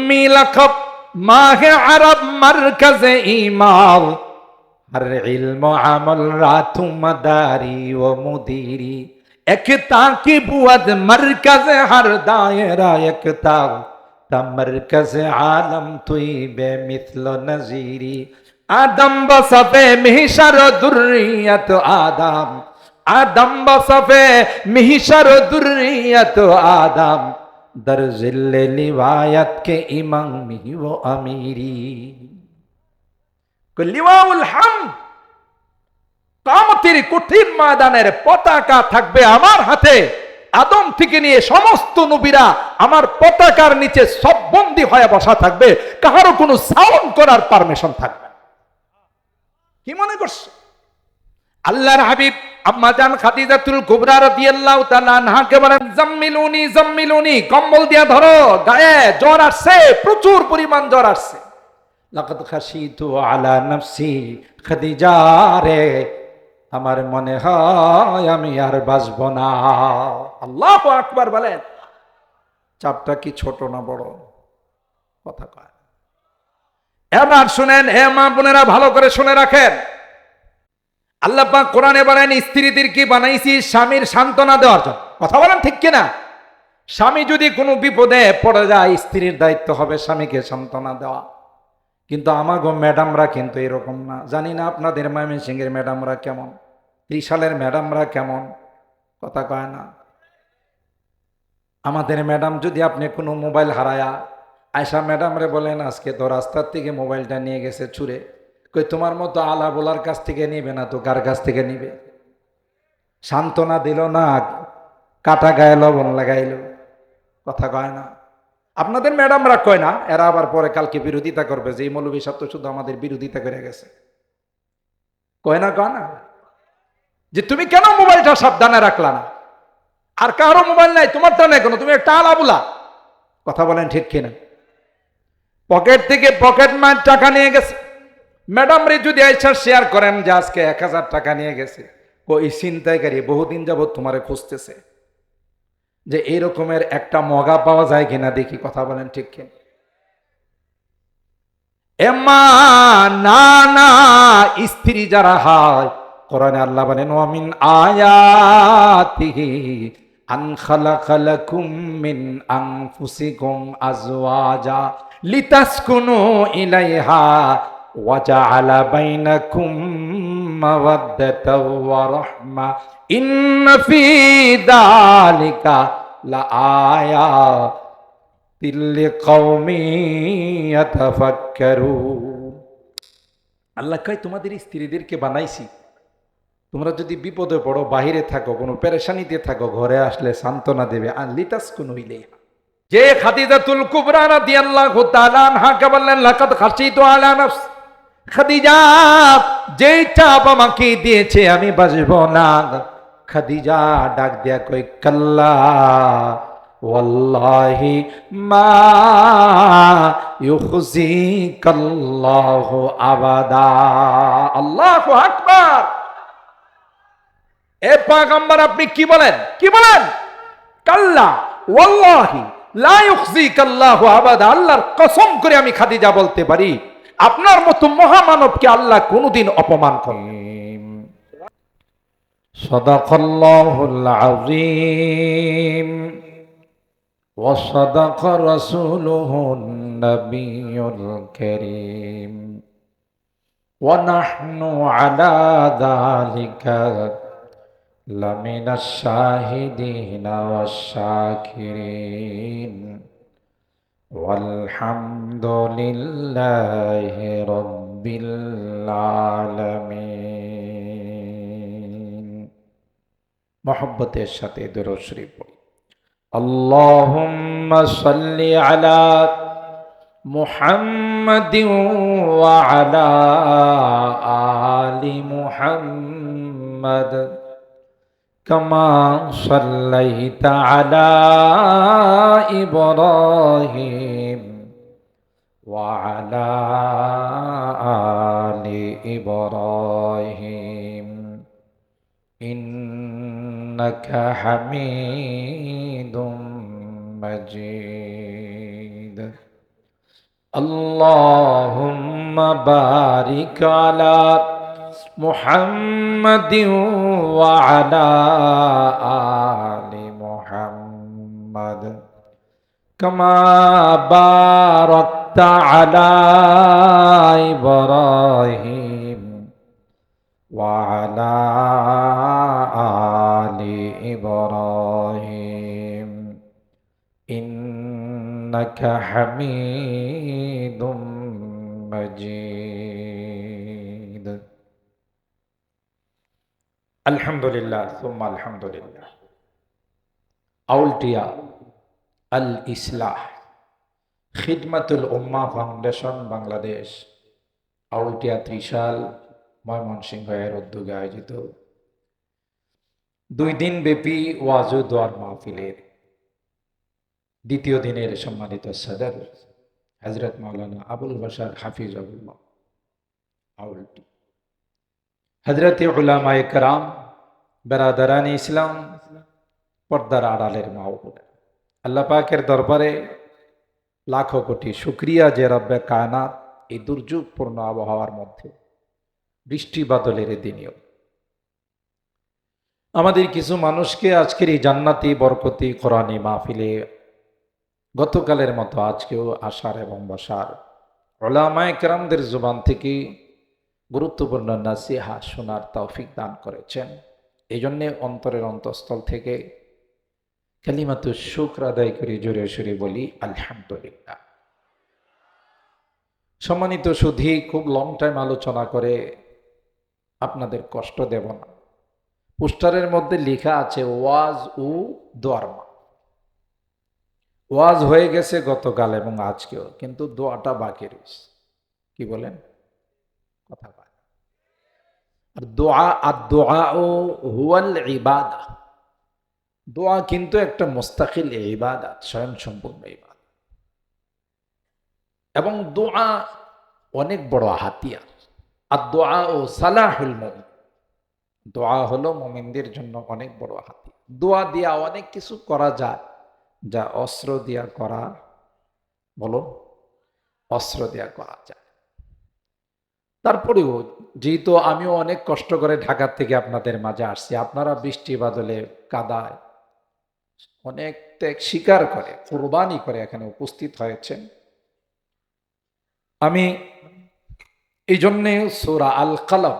উম্মি লাকব মাহে আরব মারকাজে ইমাম হর ইলম আমল রাতু মাদারি ও মুদিরি একতা কি বুয়াদ মারকাজে হর দায়রা একতা তা মারকাজে আলম তুই বে মিথল নজিরি আদম বসফে মিহশর দুররিয়ত আদম আদম বসফে মিহশর দুররিয়ত আদম দর জিল্লে লিওয়ায়াত কে ইমামি ও আমিরি লিওয়াউল হামদ কিয়ামতের কঠিন ময়দানের পতাকা থাকবে আমার হাতে। আদম থেকে নিয়ে সমস্ত নবীরা আমার পতাকার নিচে সব বন্দী হয়ে বসা থাকবে, কাহারও কোনো সাউন্ড করার পারমিশন থাকবে। কি মনে করছে? আল্লাহর হাবিব আম্মা জান খাদিজাতুল কুবরা রাদিয়াল্লাহু তাআলা আনহাকে বলেন, জাম্মিলুনি জাম্মিলুনি, কম্বল দিয়া ধরো, গায়ে জ্বর আসছে, প্রচুর পরিমাণ জ্বর আসছে। লাকাদ খাশিতু আলা নাফসি, খাদিজা রে আমার মনে হয় আমি আর বাঁচব না। আল্লাহু আকবার বলেন। চাপটা কি ছোট না বড়? কথা কয়। এবার শুনেন, হে মা বোনেরা, ভালো করে শুনে রাখেন। আল্লাহ পাক কোরআনে বলেন, স্ত্রীদেরকে বানাইছি স্বামীর সান্ত্বনা দেওয়ার জন্য। কথা বলেন ঠিক কিনা? স্বামী যদি কোনো বিপদে পড়ে যায়, স্ত্রীর দায়িত্ব হবে স্বামীকে সান্ত্বনা দেওয়া। কিন্তু আমাগো ম্যাডামরা কিন্তু এরকম না। জানি না আপনাদের ময়মনসিংহের ম্যাডামরা কেমন, ত্রিশালের ম্যাডামরা কেমন, কথা কয় না। আমাদের ম্যাডাম যদি আপনি কোনো মোবাইল হারায়া আয়সা ম্যাডামরে বলেন, আজকে তো রাস্তার থেকে মোবাইলটা নিয়ে গেছে ছুঁড়ে, কই তোমার মতো আলা বোলার কাছ থেকে নিবে না তো কার কাছ থেকে নিবে? সান্ত্বনা দিল না, কাটা গায়ে লবণ লাগাইল, কথা কয় না। আপনাদের ম্যাডামরা কয় না, এরা আবার পরে কালকে বিরোধিতা করবে যে এই মৌলভী সাহেব তো শুধু আমাদের বিরোধিতা করে গেছে। কয় না, কয় না যে তুমি কেন মোবাইলটা সাবধানে রাখলা না? আর কারো মোবাইল নাই, তোমারটা নেই কেন? তুমি একটা আলাবুলা। কথা বলেন ঠিক কিনা? পকেট থেকে পকেট মার টাকা নিয়ে গেছে। ম্যাডাম রে যদি আইসা শেয়ার করেন যে আজকে 1000 টাকা নিয়ে গেছে, ওই ছিনতাইকারী বহুদিন যাবত তোমারে খুঁজতেছে যে এই রকমের একটা মগা পাওয়া যায় কিনা দেখি। কথা বলেন ঠিক কিনা? এমা না না, স্ত্রী যারা হয়, কোরআনে আল্লাহ বলেন, ওয়ামিন আয়াতিহি আন খালাকা লাকুম মিন আনফুসিকুম আজওয়াজা লিতাসকুনু ইলাইহা ওয়া জাআলা বাইনাকুম মাওয়াদ্দাতাও ওয়া রাহমা ইন্না ফি যালিকা লাআয়াতিল লিকাওমি ইয়াতাফাক্কারুন। আল্লাহ কয়, তোমাদের স্ত্রীদেরকে বানাইছি, তোমরা যদি বিপদে পড়ো, বাহিরে থাকো, কোনো পেরেশানিতে থাকো, ঘরে আসলে সান্ত্বনা দেবে। লিতাসকুনু ইলাইহা। যে খাদিজাতুল কুবরা রাদিয়াল্লাহু তাআলা আনহাকে বললেন, লাকাদ খাশিতু আলা নাফসি, খাদিজা যেই চাপ আমাকে দিয়েছে আমি বাঁচব না। খাদিজা ডাক দিয়া কই, কাল্লা ওয়াল্লাহি মা ইউখজিকাল্লাহু আবাদা। আল্লাহু আকবার। এ পয়গম্বর, আপনি কি বলেন? কি বলেন? কাল্লা ওয়াল্লাহি লা ইউখজিকাল্লাহু আবাদা। আল্লাহর কসম করে আমি খাদিজা বলতে পারি, আপনার মতো মহামানবকে আল্লাহ কোনদিন অপমান করেন। সাদাকাল্লাহুল আযীম ওয়া সাদাকা রাসূলুহুন নাবিয়্যুল কারীম ওয়া নাহনু আলা যালিকা লামিনাশ শাহিদিনা ওয়াশ শাকিরিন ওয়ালহামদুলিল্লাহি রাব্বিল আলামিন। মুহাব্বতের সাথে দুরূদ শরীফ পড়ি। আল্লাহুম্মা সাল্লি আলা মুহাম্মাদিন ওয়া আলা আলি মুহাম্মাদ কামা সাল্লাইতা আলা ইব্রাহিম ওয়া আলা আলি ইব্রাহিম ইন্নাকা হামিদুম মাজিদ। আল্লাহুম্মা বারিক আলা মুহাম্মাদিন ওয়া আলা আলি মুহাম্মাদ কামা বারাকতা আলা ইব্রাহিম ওয়া আলা আলি ইব্রাহিম ইন্নাকা হামিদুম মাজিদ। আলহামদুলিল্লাহ সুম্মা আলহামদুলিল্লাহ। আউলটিয়া আল ইসলাহ খিদমাতুল উম্মাহ ফাউন্ডেশন বাংলাদেশ, আউলটিয়া ত্রিশাল, ময়মনসিংহ এর উদ্যোগে আয়োজিত 2 দিন ব্যাপী ওয়াজ ও দোয়ার মাহফিলের দ্বিতীয় দিনের সম্মানিত সদর হযরত মাওলানা আবুল বাশার হাফিজাহুল্লাহ আউলটি, হযরত উলামায়ে কেরাম, বেরাদারান ইসলাম, পর্দার আড়ালের মা ও বোনেরা, আল্লাহ পাকের দরবারে লাখো কোটি শুকরিয়া যে রব্বে কায়নাত এই দুর্যোগপূর্ণ আবহাওয়ার মধ্যে বৃষ্টি বাদলের দিনেও আমাদের কিছু মানুষকে আজকের এই জান্নাতি বরকতি কোরআনী মাহফিলে গতকালের মতো আজকেও আসার এবং বসার উলামায়ে কেরামদের জবান থেকে গুরুত্বপূর্ণ নাসিহা শোনার তৌফিক দান করেছেন। এই জন্যে অন্তরের অন্তঃস্থল থেকে কালিমাতু শুকর আদায় করি, জোরে সোরে বলি আলহামদুলিল্লাহ। সম্মানিত সুধী, খুব লং টাইম আলোচনা করে আপনাদের কষ্ট দেব না। পোস্টারের মধ্যে লেখা আছে ওয়াজ ও দোয়ার মা। ওয়াজ হয়ে গেছে গতকাল এবং আজকেও, কিন্তু দোয়াটা বাকি রয়েছে। কি বলেন? কথা পায়। আর দোয়া আর দোয়া ও হুয়াল ইবাদা, দোয়া কিন্তু একটা মুস্তাকিল ইবাদত, স্বয়ং সম্পূর্ণ ইবাদত, এবং দোয়া অনেক বড় হাতিয়ার। আর দোয়া ও সালাহুল মুমিন, দোয়া হলো মুমিনদের জন্য অনেক বড় হাতিয়ার। দোয়া দিয়া অনেক কিছু করা যায়, যা অস্ত্র দিয়া করা, বলো, অস্ত্র দিয়া করা যায়। তারপরেও যেহেতু আমিও অনেক কষ্ট করে ঢাকা থেকে আপনাদের মাঝে আসছি, আপনারা বৃষ্টি বাদলে কাদায় অনেক ত্যাগ স্বীকার করে কুরবানি করে এখানে উপস্থিত হয়েছেন। আমি এই জন্যে সূরা আল কালাম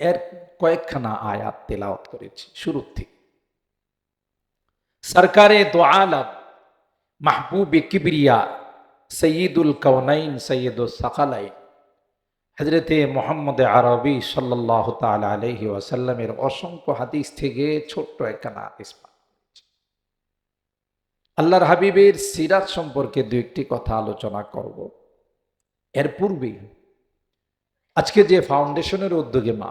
এর কয়েকখানা আয়াত তেলাওয়াত করেছি শুরুর থেকে। সরকারে দো আলম মাহবুবে কিবরিয়া সৈয়দুল কাউনাইন সৈয়দুল সাকালাইন হযরতে মুহাম্মদ আরবি সাল্লাল্লাহু তাআলা আলাইহি ওয়াসাল্লামের অসংখ্য হাদিস থেকে ছোট্ট একখানা হাদিস। আল্লাহর হাবিবের সিরাত সম্পর্কে 2-1টি কথা আলোচনা করব। এর পূর্বে আজকে যে ফাউন্ডেশনের উদ্যোগে মা,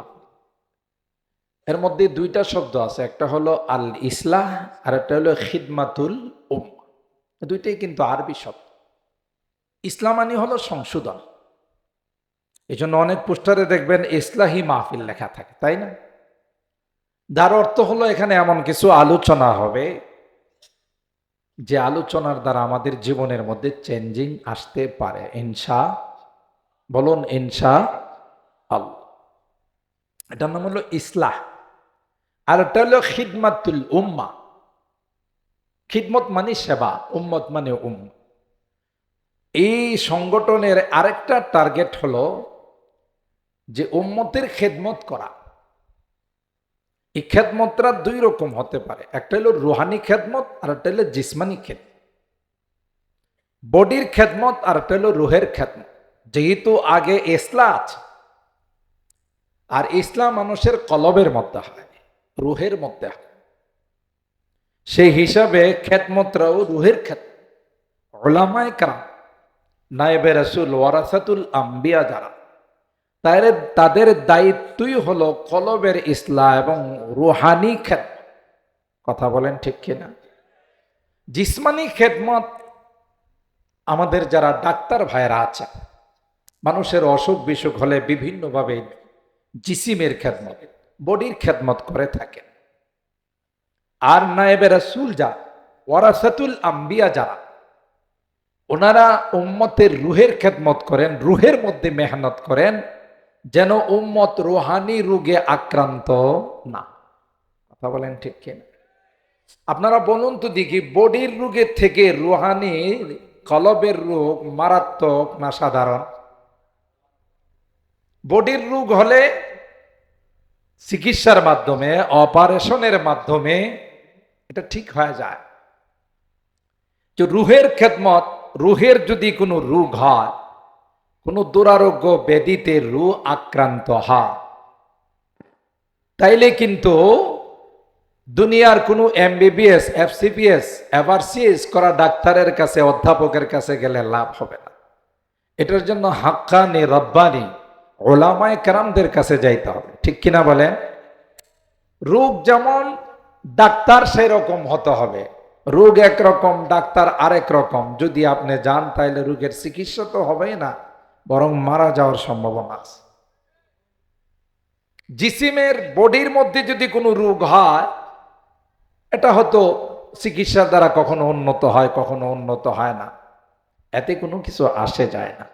এর মধ্যে 2টা শব্দ আছে, একটা হলো আল ইসলাহ আর একটা হলো খিদমাতুল উম্মাহ। 2টাই কিন্তু আরবি শব্দ। ইসলাম মানে হলো সংশোধন। এই জন্য অনেক পোস্টারে দেখবেন ইসলাহি মাহফিল লেখা থাকে, তাই না? যার অর্থ হলো এখানে এমন কিছু আলোচনা হবে যে আলোচনার দ্বারা আমাদের জীবনের মধ্যে চেঞ্জিং আসতে পারে, ইনশা, বলুন ইনশা আল্লাহ। এটার নাম হলো ইসলাহ। আর এটা হলো খিদমাতুল উম্মাহ। খিদমত মানে সেবা, উম্মত মানে উম্মাহ। এই সংগঠনের আরেকটা টার্গেট হলো যে উম্মতের খেদমত করা। এই খেদমতটা 2 রকম হতে পারে, একটা হলো রুহানি খেদমত আর একটা হলো জিসমানি খেদমত। বডির খেদমত আর একটা হলো রুহের খেদমত। যেহেতু আগে ইসলাম আছে, আর ইসলাম মানুষের কলবের মধ্যে হয়, রুহের মধ্যে হয়, সেই হিসাবে খেদমতরাও রুহের খেদমত। উলামায়ে কেরাম, নায়েবে রাসূল, ওয়ারাসাতুল আম্বিয়া যারা, তাদের দায়িত্বই হলো কলবের ইসলাহ এবং রুহানি খেদমত। কথা বলেন ঠিক কিনা? জিসমানি খেদমত আমাদের যারা ডাক্তার ভাইরা আছে, মানুষের অসুখ বিসুখ হলে বিভিন্নভাবে জিসিমের খেদমত, বডির খেদমত করে থাকেন। আর নায়েবে রাসূল যারা, ওয়ারাসাতুল আম্বিয়া যারা, ওনারা উম্মতের রুহের খেদমত করেন, রুহের মধ্যে মেহনত করেন, যেন উম্মত রুহানি রোগে আক্রান্ত না। কথা বলেন ঠিক কিনা? আপনারা বলুন তো দেখি, বডির রোগের থেকে রুহানি কলবের রোগ মারাত্মক না সাধারণ? বডির রোগ হলে চিকিৎসার মাধ্যমে, অপারেশনের মাধ্যমে এটা ঠিক হয়ে যায়। যে রুহের খেদমত, রুহের যদি কোনো রোগ হয়, কোনো দুরারোগ্য ব্যাধিতে রু আক্রান্ত হয়, তাইলে কিন্তু দুনিয়ার কোনো এমবিবিএস, এফসিপিএস, এফআরসিএস করা ডাক্তারের কাছে, অধ্যাপকের কাছে গেলে লাভ হবে না। এটার জন্য হাক্কানি রব্বানি ওলামায়ে কেরামদের কাছে যাইতে হবে। ঠিক কিনা বলেন? রোগ যেমন ডাক্তার সেই রকম হতে হবে, রোগ একরকম ডাক্তার আরেক রকম। যদি আপনি যান তাইলে রোগের চিকিৎসা তো হবেই না, বরং মারা যাওয়ার সম্ভাবনা আছে। জিসিমের বডির মধ্যে যদি কোনো রোগ হয়, এটা হয়তো চিকিৎসার দ্বারা কখনো উন্নত হয়, কখনো উন্নত হয় না, এতে কোনো কিছু আসে যায় না।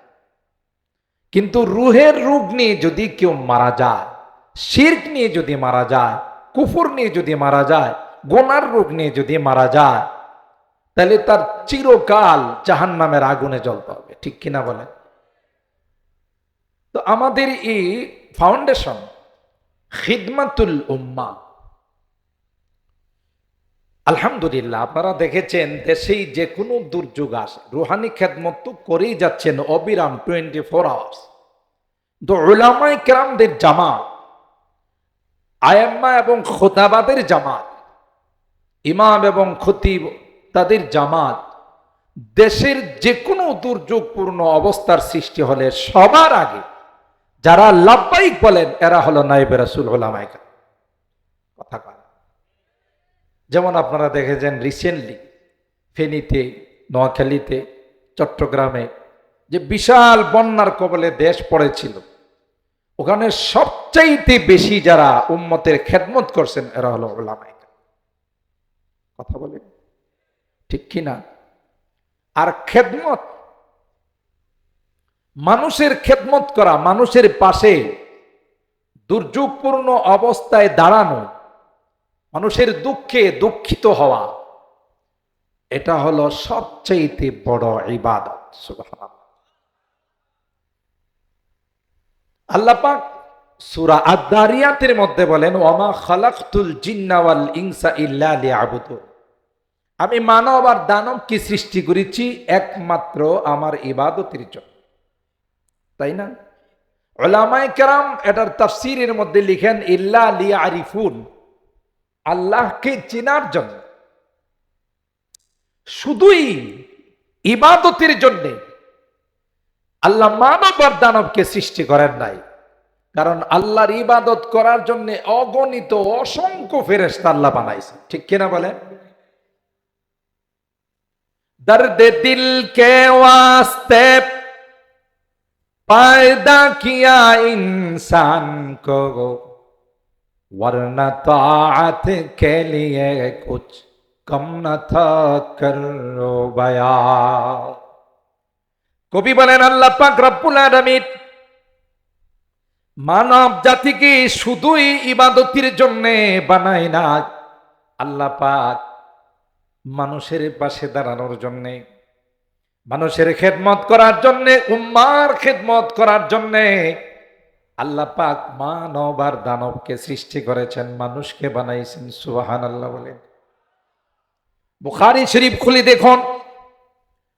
কিন্তু রুহের রোগ নিয়ে যদি কেউ মারা যায়, শিরক নিয়ে যদি মারা যায়, কুফর নিয়ে যদি মারা যায়, গোনার রোগ নিয়ে যদি মারা যায়, তাহলে তার চিরকাল জাহান্নামের আগুনে জ্বলতে হবে। ঠিক কিনা বলে? তো আমাদের এই ফাউন্ডেশন খিদমাতুল উম্মাহ, আলহামদুলিল্লাহ আপনারা দেখেছেন দেশেই যে কোনো দুর্যোগ আসে, রুহানি খেদমত তো করেই যাচ্ছেন অবিরাম 24 আওয়ার্স। তো উলামায়ে কেরামদের জামাত, আয়াম্মা এবং খোতাবাদের জামাত, ইমাম এবং খতিব তাদের জামাত, দেশের যে কোনো দুর্যোগপূর্ণ অবস্থার সৃষ্টি হলে সবার আগে যারা লাব্বাইক বলেন এরা হলো নায়েবে রাসূল উলামায়ে কেরাম। কথা কয়। যেমন আপনারা দেখেছেন রিসেন্টলি ফেনীতে, নোয়াখালীতে, চট্টগ্রামে যে বিশাল বন্যার কবলে দেশ পড়েছিল, ওখানে সবচাইতে বেশি যারা উম্মতের খেদমত করছেন এরা হলো উলামায়ে কেরাম। কথা বলেন ঠিক কিনা? আর খেদমত, মানুষের খেদমত করা, মানুষের পাশে দুর্যোগপূর্ণ অবস্থায় দাঁড়ানো, মানুষের দুঃখে দুঃখিত হওয়া, এটা হলো সবচেয়ে বড় ইবাদত। সুবহানাল্লাহ। আল্লাহ পাক সূরা আদ-দারিয়াতের মধ্যে বলেন, ওয়ামা খালাকতুল জিন্না ওয়াল ইনসা ইল্লা লিয়াবুদুন, আমি মানব আর দানবকে সৃষ্টি করেছি একমাত্র আমার ইবাদতের জন্য। তাই না? উলামায়ে কেরাম এটার তাফসীরের মধ্যে লিখেন ইল্লা লিয়ারিফুন, আল্লাহকে চেনার জন্য, শুধুই ইবাদতের জন্য আল্লাহ মানব আর দানবকে সৃষ্টি করেন নাই। কারণ আল্লাহর ইবাদত করার জন্য অগণিত অসংখ্য ফেরেশতা আল্লাহ বানাইছে। ঠিক কিনা বলেন? দর্দে দিল কে ওয়াস্তে पैदा किया इंसान को, वरना ताअत के लिए कुछ कम न था करो बया। কবি বলেন আল্লাহ পাক রব্বুল আলামিন মানব জাতিকে শুধুই ইবাদতের জন্য বানায় না, আল্লাহ পাক মানুষের পাশে দাঁড়ানোর জন্য, মানুষের খেদমত করার জন্য, উম্মার খেদমত করার জন্য আল্লাহ পাক মানব আর দানবকে সৃষ্টি করেছেন, মানুষকে বানাইছেন। সুবহানাল্লাহ বলেন। বুখারী শরীফ খুলে দেখুন,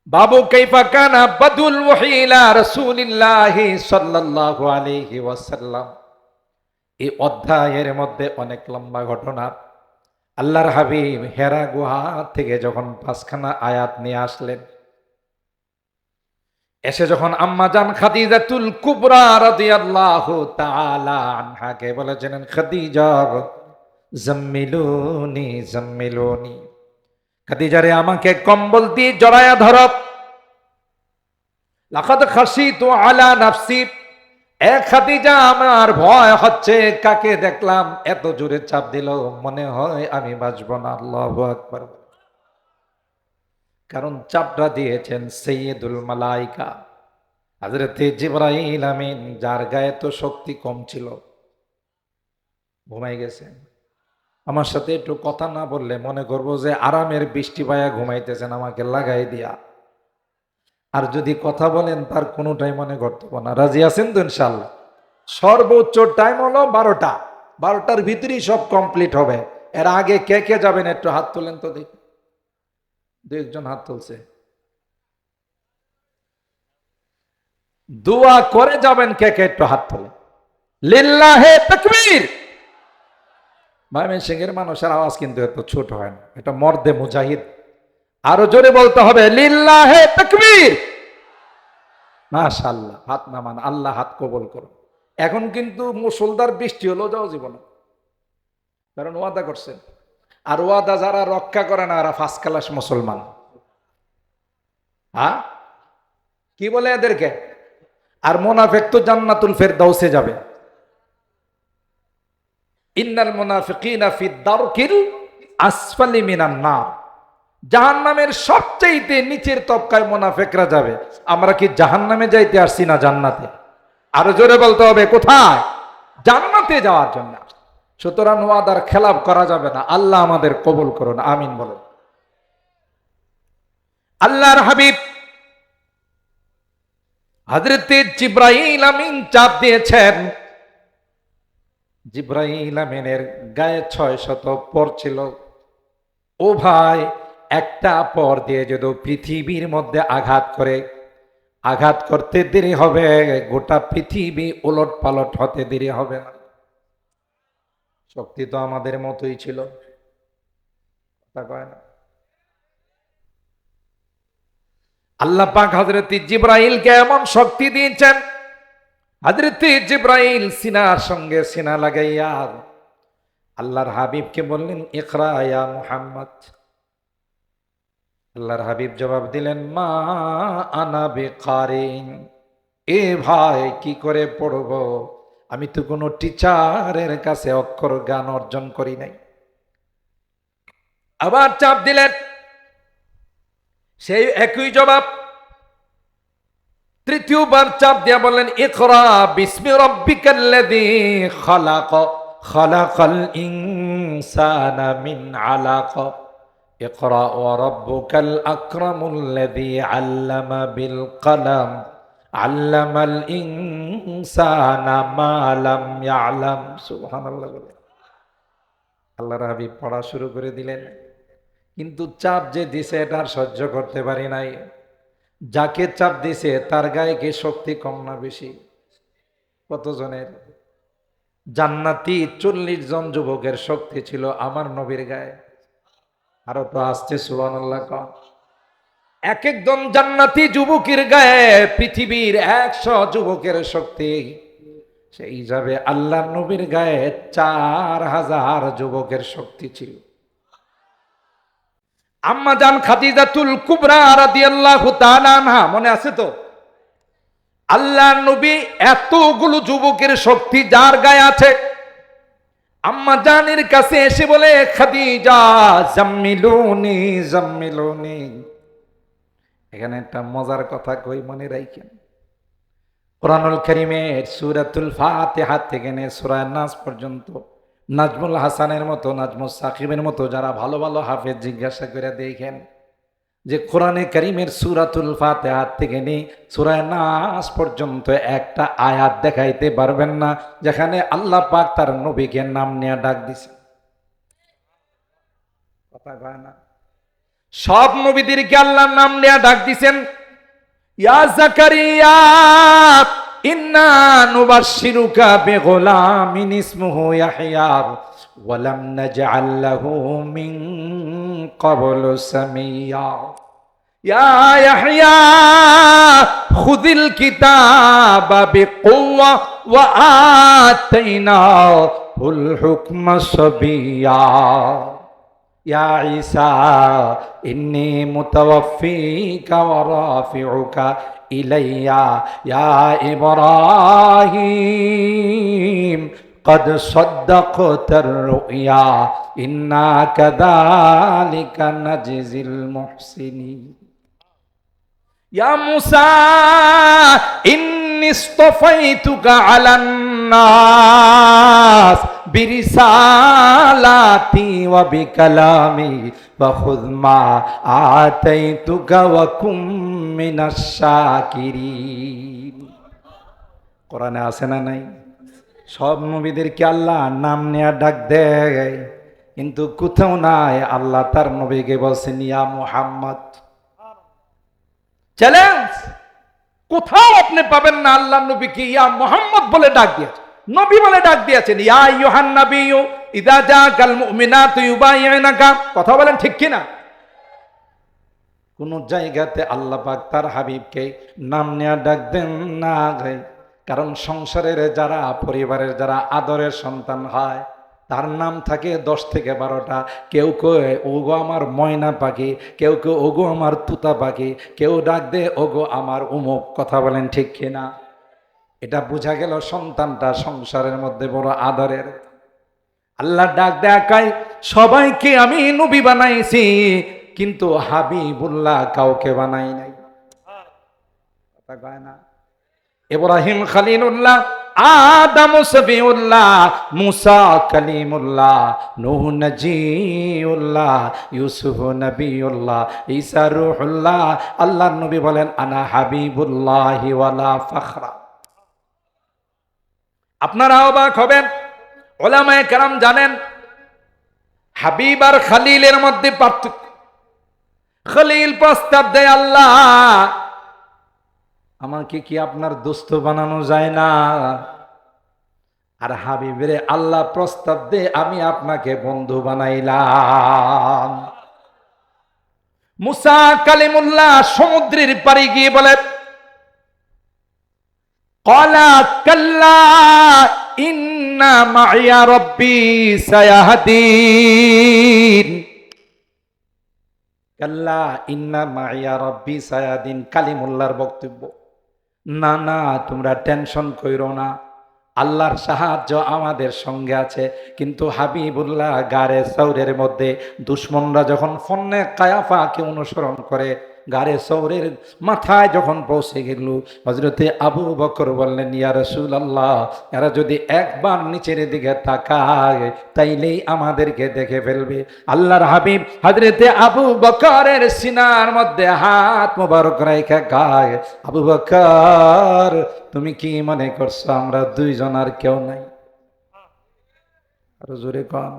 বাবু কাইফা কানা বাদুল ওয়াহি ইলা রাসূলিল্লাহ সাল্লাল্লাহু আলাইহি ওয়াসাল্লাম। এই অধ্যায়ের মধ্যে অনেক লম্বা ঘটনা। আল্লাহর হাবিব হেরা গুহা থেকে যখন 5খানা আয়াত নিয়ে আসলেন, এসে যখন আম্মাজান খাদিজাতুল কুবরা রাদিয়াল্লাহু তাআলা আনহাকে বলেছিলেন, খাদিজা জাম্মিলুনি জাম্মিলুনি, খাদিজারে আমাকে কম্বল দিয়ে জড়ায়া ধরো, লাকাদ খাশিতু আলা নাফসি, এ খাদিজা আমার ভয় হচ্ছে, কাকে দেখলাম এত জোরে চাপ দিল, মনে হয় আমি বাঁচব না। আল্লাহু আকবার। কারণ চাপটা দিয়েছেন সৈয়দুল মালাইকা হযরতে জিবরাইল আমিন, যার গায়ে তো শক্তি কম ছিল, ঘুমাই গেছেন। আমার সাথে একটু কথা না বললে মনে করবো যে আরামের বৃষ্টি পায়া ঘুমাইতেছেন আমাকে লাগাই দিয়া। আর যদি কথা বলেন তার কোনোটাই মনে করতে পারবো না। রাজি আছেন তো ইনশাল্লাহ? সর্বোচ্চ টাইম হলো 12টা। 12টার ভিতরেই সব কমপ্লিট হবে। এর আগে কে কে যাবেন একটু হাত তোলেন তো দেখি। দু একজন হাত তুলছে। দোয়া করে যাবেন কে কে একটু হাত তোলেন। লিল্লাহে তাকবীর। ময়মনসিংহের মানুষের আওয়াজ কিন্তু এত ছোট হয় না, এটা মর্দে মুজাহিদ। আরো জোরে বলতে হবে লিল্লাহে তাকবীর। মাশাআল্লাহ, হাত নামান, আল্লাহ হাত কবুল করুন। এখন কিন্তু মুষলধার বৃষ্টি হলো যাও জীবনে, কারণ ওয়াদা করছেন। আর ওয়াদা যারা রক্ষা করে না এরা ফার্স্ট ক্লাস মুসলমান। হ্যাঁ, কি বলে এদেরকে? আর মুনাফিক তো জান্নাতুল ফেরদাউসে যাবে। ইন্নাল মুনাফিকিনা ফি দারকিল আসফালি মিনান নার। জাহান্নামের সবচেয়ে নিচের তবকায় মুনাফিকরা যাবে। আমরা কি জাহান্নামে যাইতে আসছি না জান্নাতে? আরো জোরে বলতে হবে কোথায়? জান্নাতে যাওয়ার জন্য। সুতরাং ওয়াদার খেলাপ করা যাবে না। আল্লাহ আমাদের কবুল করুন, আমিন বলুন। আল্লাহর হাবিব হযরতে জিবরাইল আমিন চাপ দিয়েছেন। জিবরাইল আমিনের গায়ে 600 পর ছিল। ও ভাই, একটা পর দিয়ে যদি পৃথিবীর মধ্যে আঘাত করে, আঘাত করতে দেরি হবে, গোটা পৃথিবী উলট পালট হতে দেরি হবে না। শক্তি তো আমাদের মতোই ছিল, কথা কয় না। আল্লাহ পাক হযরত জিবরাইলকে এমন শক্তি দিয়েছেন, হযরত জিবরাইল সিনার সঙ্গে সিনা লাগাইয়া আল্লাহর হাবিবকে বললেন ইকরা ইয়া মুহাম্মদ। আল্লাহর হাবিব জবাব দিলেন মা আনা বিকারিন। এ ভাই, কি করে পড়ব? আমি তো কোনো টিচারের কাছে অক্ষর জ্ঞান অর্জন করি নাই। আবার চাপ দিলেন, সেই একই জবাব। তৃতীয়বার চাপ দিয়া বললেন ইকরা বিসমি রাব্বিকাল্লাযী খালাক, খালাকাল ইনসানা মিন আলাক, ইকরা ওয়া রাব্বুকাল আকরামুল্লাযী আল্লামা বিল কলম, আল্লামাল ইনসানা মা লাম ইয়ালাম। সুবহানাল্লাহ। আল্লাহর হাবিব পড়া শুরু করে দিলেন, কিন্তু চাপ যে দিছে এটা আর সহ্য করতে পারি নাই। যাকে চাপ দিছে তার গায়ে কি শক্তি কম না বেশি? কতজনের? জান্নাতি 40 জন যুবকের শক্তি ছিল আমার নবীর গায়ে। আরো তো আসছে সুবহানাল্লাহ। এক একজন জান্নাতি যুবকের গায়ে পৃথিবীর 100 যুবকের শক্তি। সেই হিসাবে আল্লাহ নবীর গায়ে 4000 যুবকের শক্তি ছিল। আম্মা জান খাদিজাতুল কুবরা রাদিয়াল্লাহু তাআলা আনহা, মনে আছে তো? আল্লাহ নবী এতগুলো যুবকের শক্তি যার গায়ে আছে, আম্মা জানের কাছে এসে বলে খাদিজা জাম্মিলুনি জাম্মিলুনি। এখানে একটা মজার কথা কই, মনে রাখেন। কোরআনুল কারীমের সূরাতুল ফাতিহা থেকে নিয়ে সূরা নাস পর্যন্ত নাজমুল হাসানের মতো, নাজমুল সাকিবের মতো যারা ভালো ভালো হাফেজ জিজ্ঞাসা করে দেখেন যে কোরআনে কারীমের সূরাতুল ফাতিহা থেকে নিয়ে সূরা নাস পর্যন্ত একটা আয়াত দেখাইতে পারবেন না যেখানে আল্লাহ পাক তার নবীকে নাম নিয়ে ডাক দিছে। কথা কয় না? সব নবীদেরকে আল্লাহর নাম নিয়ে ডাক দিছেন। ইয়া জাকারিয়া ইন্না নুবাশশিরুকা বিগুলামিন ইসমুহু ইয়াহইয়া ওয়া লাম নাজআল লাহু মিন ক্বাবলু সামিয়্যা। ইয়া ইয়াহইয়া খুযিল কিতাবা বিকুওয়া ওয়া আতাইনাহুল হুকমা সাবিয়্যা। ইয়া ঈসা ইন্নী মুতাওয়াফফিকা ওয়া রাফিউকা ইলাইয়া। ইয়া ইব্রাহিম قد صدقت الرؤيا إنا كذلك نجزي المحسنين। ইয়া মুসা ইন্নী ইসতাফাইতুকা আলান নাস বিরিসালাতি ওয়া বিকালামি ফাখুয মা আতাইতুকা ওয়া কুম মিনাশ শাকিরিন। কোরআনে আছে না নাই? সব নবীদেরকে আল্লাহ নাম নেয়া ডাক দেয়, কিন্তু কোথাও নাই আল্লাহ তার নবীকে বলছেন ইয়া মুহাম্মদ। চ্যালেঞ্জ, কোথাও আপনি পাবেন না আল্লাহ নবীকে ইয়া মুহাম্মদ বলে ডাক দিয়েছেন, নবী বলে ডাক দিয়েছেন। ইয়া আইয়ুহান নাবিয়্যু ইযা জাআকাল মুমিনাতু ইউবাইয়ুনাকা। কথা বলেন ঠিক কিনা? কোন জায়গাতে আল্লাহ পাক তার হাবিবকে নাম নেয়া ডাক দেন না। কারণ সংসারের যারা, পরিবারের যারা আদরের সন্তান হয়, তার নাম থাকে 10 থেকে 12টা। কেউ কেউ ওগো আমার ময়না পাখি, কেউ কেউ ওগো আমার তুতা পাখি, কেউ ডাক দে ওগো আমার উমুক। কথা বলেন ঠিক কিনা? এটা বোঝা গেল সন্তানটা সংসারের মধ্যে বড় আদরের। আল্লাহ ডাক দেখায় সবাইকে আমি নবী বানাইছি, কিন্তু হাবিবুল্লাহ কাউকে বানাই নাই। কথা কয় না? ইব্রাহিম খলিলুল্লাহ, আদম সফিউল্লাহ, মুসা কালিমুল্লাহ, নূহ নজিউল্লাহ, ইউসুফ নবিউল্লাহ, ঈসা রূহুল্লাহ। আল্লাহর নবী বলেন আনা হাবিবুল্লাহি ওয়ালা ফখরা। আপনারা অবাক হবেন, উলামায়ে কেরাম জানেন হাবিব আর খলিলের মধ্যে পার্থক্য। খলিল প্রস্তাব দেয় আল্লাহ আমাকে কি আপনার দোস্ত বানানো যায় না? আর হাবিবের আল্লাহ প্রস্তাব দে আমি আপনাকে বন্ধু বানাইলাম। মুসা কালিমুল্লাহ সমুদ্রের পাড়ে গিয়ে বলে ক্বালা কাল্লা ইন্না মাইয়া রাব্বি সায়াহদিন। কাল্লা ইন্না মাইয়া রাব্বি সায়াহদিন। কালিমুল্লাহর বক্তব্য, না না তোমরা টেনশন কইরো না, আল্লাহর সাহায্য আমাদের সঙ্গে আছে। কিন্তু হাবিবুল্লাহ গারে সৌরের মধ্যে দুশ্মনরা যখন ফন্নে কায়াফাকে অনুসরণ করে, গারে সৌরের মাথায় যখন পৌঁছে গেল, হযরতে আবু বকর বললেন ইয়া রাসূলুল্লাহ, এরা যদি একবার নিচের দিকে তাকায় তাইলেই আমাদেরকে দেখে ফেলবে। আল্লাহর হাবিব হযরতে আবু বকরের সিনার মধ্যে হাত মোবারক রাইখা গায়, আবু বকর তুমি কি মনে করছো আমরা দুইজন আর কেউ নাই? আরো জোরে কন,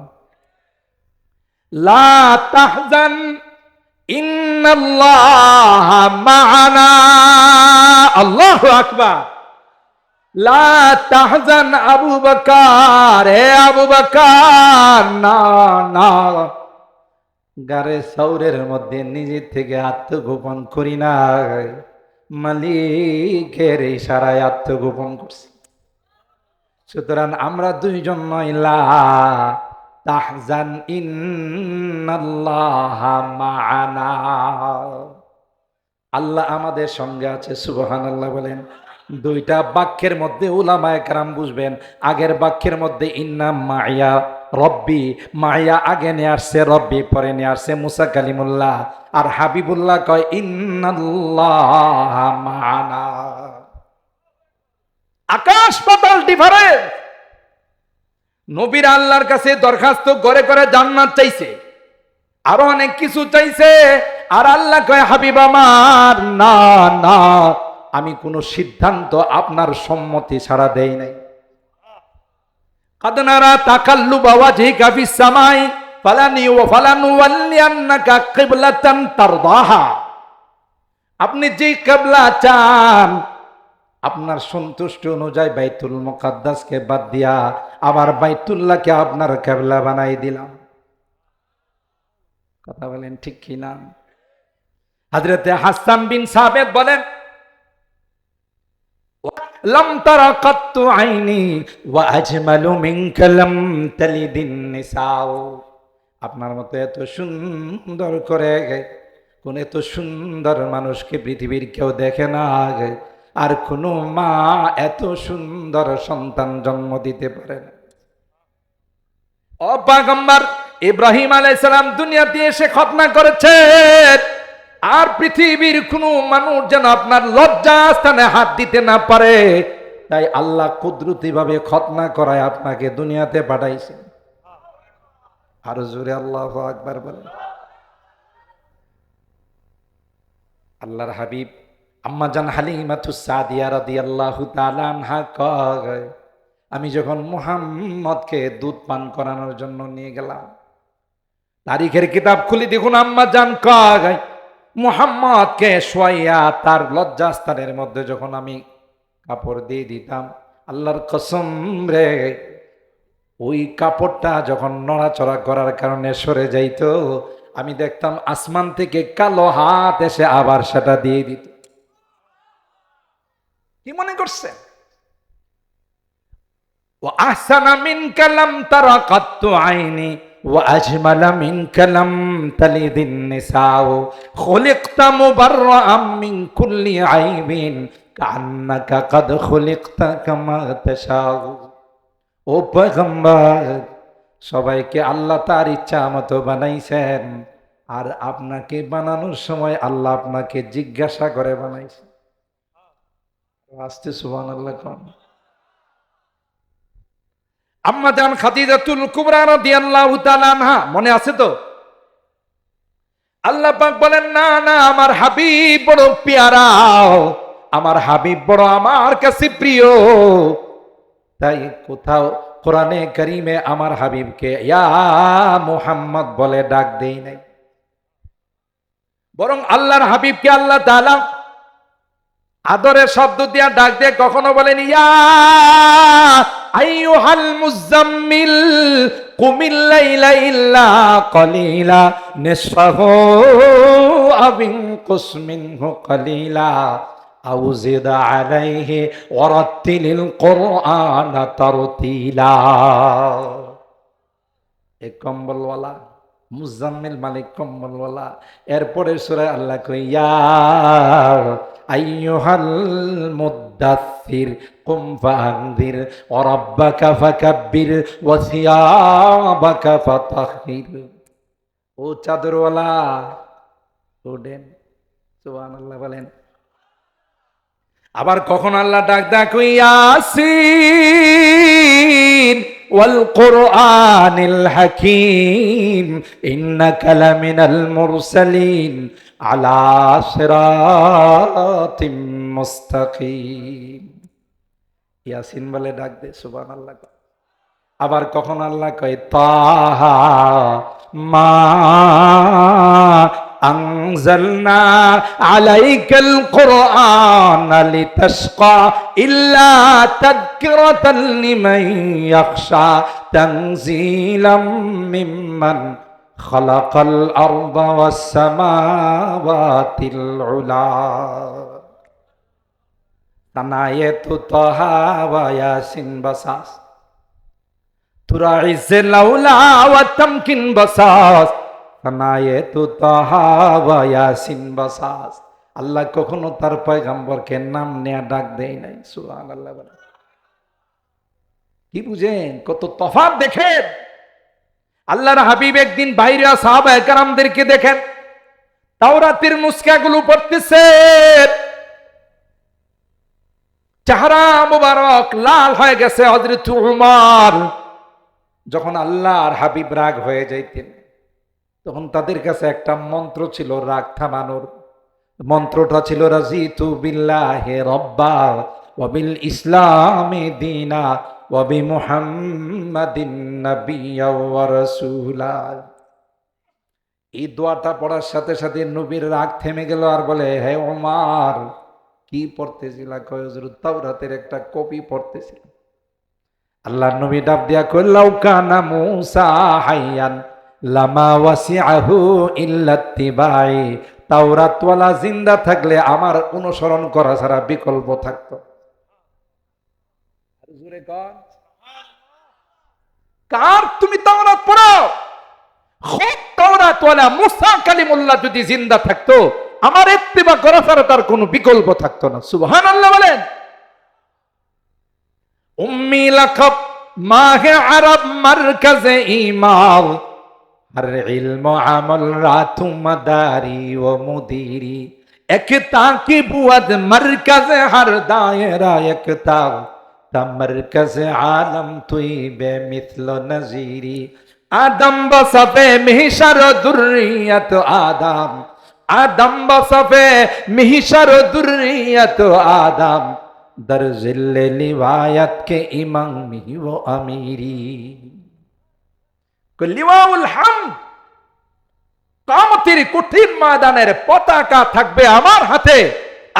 লা তাহজান ইন্নাল্লাহা মা'ানা। আল্লাহু আকবার। লা তাহজান আবু বকর, হে আবু বকর না না, গারে সৌরের মধ্যে নিজের থেকে আত্মগোপন করি না, মালিকের ইশারায় আত্মগোপন করছি। সুতরাং আমরা দুইজন নয়, লা তাহজান ইন্নাল্লাহা মা'ানা, আল্লাহ আমাদের সঙ্গে আছে। সুবহানাল্লাহ বলেন। দুইটা বাক্যের মধ্যে উলামায়ে কেরাম বুঝবেন, আগের বাক্যের মধ্যে ইন্না মাইয়া রব্বি, মাইয়া আগে নিয়ে আসছে, রব্বি পরে নিয়ে আসছে মুসা কালিমুল্লাহ। আর হাবিবুল্লাহ কয় ইন্নাল্লাহা মা'ানা। আকাশ পাতাল ডিফারেন্স। নবীর আল্লাহর কাছে দরখাস্ত করে করে জান্নাত চাইছে, আরো অনেক কিছু চাইছে, আর আল্লাহ কয় হাবিব আমার না না, আমি কোন সিদ্ধান্ত আপনার সম্মতি ছাড়া দেই নাই। কাদ নারা তাকাল্লুবা ওয়াজহিকা ফিস সামাই ফালানুওয়াল্লিয়ান্নাকা কিবলাতান তারদাহা। আপনি যে কিবলা চান, আপনার সন্তুষ্ট অনুযায়ী বাইতুল মুকাদ্দাসকে বাদ দিয়া আবার বাইতুল্লাহকে আপনার কিবলা বানাই দিলাম। কথা বলেন ঠিক কি না? হযরতে হাসান বিন সাবিত বলেন লাম তারা কাত্তু আইনি ওয়া আজমালু মিনকা লাম তালিদিন নিসাউ। আপনার মতো এত সুন্দর করে কোন এত সুন্দর মানুষকে পৃথিবীর কেউ দেখে না, আর কোন মা এত সুন্দর সন্তান জন্ম দিতে পারে না। ও পয়গম্বর ইব্রাহিম আলাইহিস সালাম দুনিয়াতে এসে খতনা করেছেন, আর পৃথিবীর কোনো মানুষ যেন আপনার লজ্জা স্থানে হাত দিতে না পারে, তাই আল্লাহ কুদরতি ভাবে খতনা করায় আপনাকে দুনিয়াতে পাঠাইছেন। আর জোরে আল্লাহু আকবার বলেন। আল্লাহর হাবিব আম্মা জান হালিমাতুস সাদিয়া রাদিয়াল্লাহু তাআলা আনহা কয়, আমি যখন মুহাম্মদকে দুধ পান করানোর জন্য নিয়ে গেলাম, তারিখের কিতাব খুলি দেখুন আম্মা জান কয়, মুহাম্মদকে শোয়াইয়া তার লজ্জাস্থানের মধ্যে যখন আমি কাপড় দিয়ে দিতাম, আল্লাহর কসম রে, ওই কাপড়টা যখন নড়াচড়া করার কারণে সরে যাইতো, আমি দেখতাম আসমান থেকে কালো হাত এসে আবার সেটা দিয়ে দিত। কি মনে করছেন? ও আহসানা মিনকা লাম তারা কাত্তু আইনি ওয়া আজমালা মিনকা লাম তালিদিন নিসাউ খুলিকতা মুবাররাআম মিন কুল্লি আইবিন কান্নাকা কাদ খুলিকতা কামা তাশাউ। ও পয়গম্বর, সবাইকে আল্লাহ তার ইচ্ছা মতো বানাইছেন, আর আপনাকে বানানোর সময় আল্লাহ আপনাকে জিজ্ঞাসা করে বানাইছেন। আস্তে সুবহানাল্লাহ কোন। আম্মা জান খাদিজাতুল কুবরা রাদিয়াল্লাহু তাআলা আনহা, মনে আছে তো? আল্লাহ পাক বলেন, না না, আমার হাবিব বড় পেয়ারা, আমার হাবিব বড় আমার কাছে প্রিয়, তাই কোথাও কোরআনে কারীমে আমার হাবিবকে ইয়া মুহাম্মদ বলে ডাক দেই নাই, বরং আল্লাহর হাবিবকে আল্লাহ তাআলা আদরের শব্দ দিয়া ডাক দিয়ে কখনো বলেন ইয়া আইয়ুহাল মুজাম্মিল কুমিল লাইলা ইল্লা কলিলা নিসফাহু আও ইনকুস মিনহু কলিলা আও জিদ আলাইহি ওয়ারাত্তিলিল কুরআনা তারতিলা। এ কম্বলওয়ালা মুজাম্মিল মালিক কম্বলওয়ালা। এরপরে সূরা আল্লাহ কই ইয়া আইয়ুহাল মুদ্দাসসির কুম ফাআনযির ওয়া রাব্বাকা ফাকাব্বির ওয়া সিয়াবাকা ফাতাহহির। ও চাদরওয়ালা ওঠেন, সুবহানাল্লাহ বলেন। আবার কখন আল্লাহ ডাক ডাক ইয়াসিন ওয়াল কুরআনিল হাকীম ইন্নাকা লামিনাল মুরসালিন আলা সিরাতিম মুস্তাকিম। ইয়াসিন বলে ডাক দে, সুবহানাল্লাহ। আবার কখন আল্লাহ কয় তাহা মা আনজালনা আলাইকাল কুরআনা লিতাশকা ইল্লা তাযকিরাতাল লিমান ইয়াখশা তানজিলাম মিম্মান খালাকাল আরদা ওয়াস সামাওয়াতিল উলা। তানায়াতু তাহা ওয়া ইয়াসিন বাসাস তুরা ইজ্জে লাউলা ওয়া তামকিন বাসাস তানায়াতু তাহা ওয়া ইয়াসিন বাসাস। আল্লাহ কখনো তার পয়গম্বরকে নাম নিয়ে ডাক দেয় নাই, সুবহানাল্লাহ। কি বুঝেন? কত তফাৎ দেখেন। আল্লাহর হাবিব একদিন বাইরে সাহাবায়ে কেরামদেরকে দেখেন তাওরাতের নুসখাগুলো পড়তেছে, চেহারা মুবারক লাল হয়ে গেছে। হযরত উমর যখন আল্লাহর হাবিব রাগ হয়ে যাইতেন, তখন তাদের কাছে একটা মন্ত্র ছিল রাগ থামানোর। মন্ত্রটা ছিল রাজিতু বিল্লাহি রাব্বা ওয়া বিল ইসলামি দীনা ওয়া বি মুহাম্মাদিন নাবিয়্যা ওয়া রাসূলা। এই দোয়াটা পড়ার সাথে সাথে নবীর রাগ থেমে গেল, আর বলে, হে ওমর, কি পড়তেছিলা? কয় হুজুর তাওরাতের একটা কপি পড়তেছিল। আল্লাহর নবী ডাক দিয়া কই লাউ কানা মূসা হাইয়ান লামা ওয়াসিআহু ইল্লা ইত্তিবাই। তাওরাতওয়ালা জিন্দা থাকলে আমার অনুসরণ করা ছাড়া বিকল্প থাকতো। জোরে কর, কার তুমি তাওরাত পড়ো? খুব তাওরাতওয়ালা মূসা কালিমুল্লাহ যদি জিন্দা থাকতো, আমার ইত্তিবা করা ছাড়া তার কোনো বিকল্প থাকতো না। সুবহানাল্লাহ বলেন। উম্মি লাকাব মাহে আরব মারকাজে ইমাম हर इल्म अमल रातु मदारी व मुदीरी एकता की बुअद मरकज हर दायरा एकता मरकज आलम तुई बेमिथलो नजीरी आदम बसफे मिहशर दुर्रियत आदम आदम बसफे मिहशर दुर्रियत आदम दर जिल्ले लिवायत के इमामी वो अमीरी লিওয়াউল হামদ কিয়ামতের কঠিন ময়দানের পতাকা থাকবে আমার হাতে